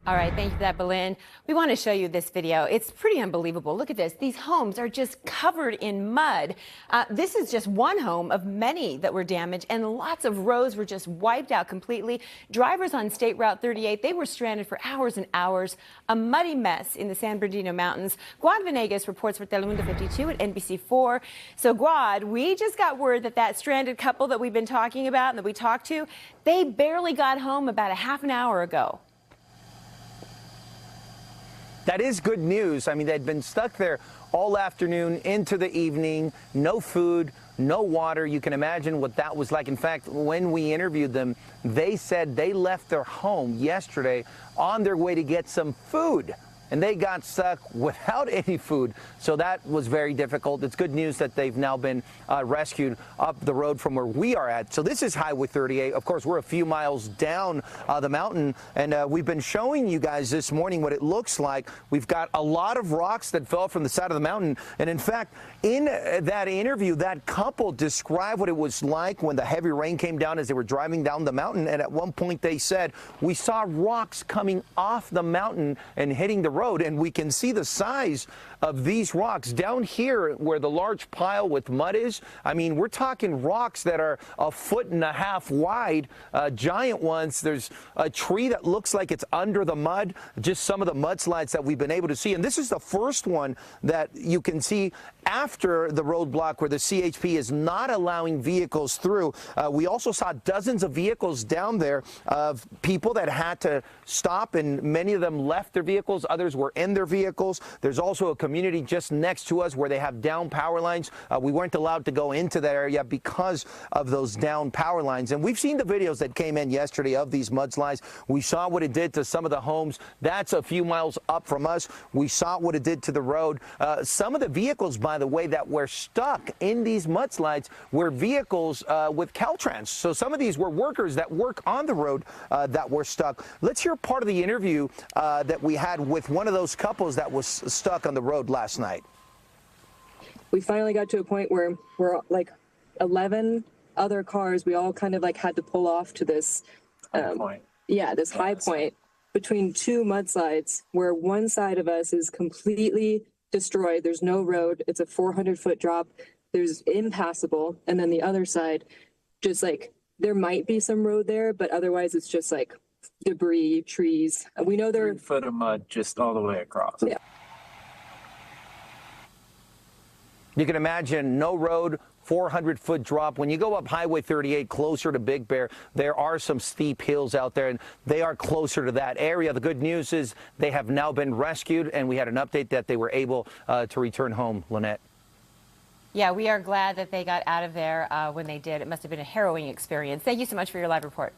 All right, thank you for that, Belen. We want to show you this video. It's pretty unbelievable. Look at this. These homes are just covered in mud. This is just one home of many that were damaged, and lots of roads were just wiped out completely. Drivers on State Route 38, they were stranded for hours and hours. A muddy mess in the San Bernardino Mountains. Guad Venegas reports for Telemundo 52 at NBC4. So, Guad, we just got word that that stranded couple that we've been talking about and that we talked to, they barely got home about a half an hour ago. That is good news. I mean, they'd been stuck there all afternoon into the evening, no food, no water. You can imagine what that was like. In fact, when we interviewed them, they said they left their home yesterday on their way to get some food, and they got stuck without any food. So that was very difficult. It's good news that they've now been rescued up the road from where we are at. So this is Highway 38. Of course, we're a few miles down the mountain, and we've been showing you guys this morning what it looks like. We've got a lot of rocks that fell from the side of the mountain. And in fact, in that interview, that couple described what it was like when the heavy rain came down as they were driving down the mountain. And at one point they said, we saw rocks coming off the mountain and hitting the road. And we can see the size of these rocks down here where the large pile with mud is. I mean, we're talking rocks that are 1.5 feet wide, giant ones. There's a tree that looks like it's under the mud, just some of the mudslides that we've been able to see. And this is the first one that you can see after the roadblock where the CHP is not allowing vehicles through. We also saw dozens of vehicles down there of people that had to stop, and many of them left their vehicles. Others were in their vehicles. There's also a community just next to us where they have down power lines. We weren't allowed to go into that area because of those down power lines. And we've seen the videos that came in yesterday of these mudslides. We saw what it did to some of the homes. That's a few miles up from us. We saw what it did to the road. Some of the vehicles, by the way, that were stuck in these mudslides were vehicles with Caltrans. So some of these were workers that work on the road that were stuck. Let's hear part of the interview that we had with one of those couples that was stuck on the road last night. We finally got to a point where we're like 11 other cars. We all kind of like had to pull off to this high point between two mudslides where one side of us is completely destroyed. There's no road. It's a 400-foot drop. There's impassable. And then the other side, just like there might be some road there, but otherwise it's just like debris, trees. We know there 3 foot of mud just all the way across. Yeah. You can imagine no road, 400-foot drop. When you go up Highway 38 closer to Big Bear, there are some steep hills out there, and they are closer to that area. The good news is they have now been rescued, and we had an update that they were able to return home, Lynette. Yeah, we are glad that they got out of there when they did. It must have been a harrowing experience. Thank you so much for your live report.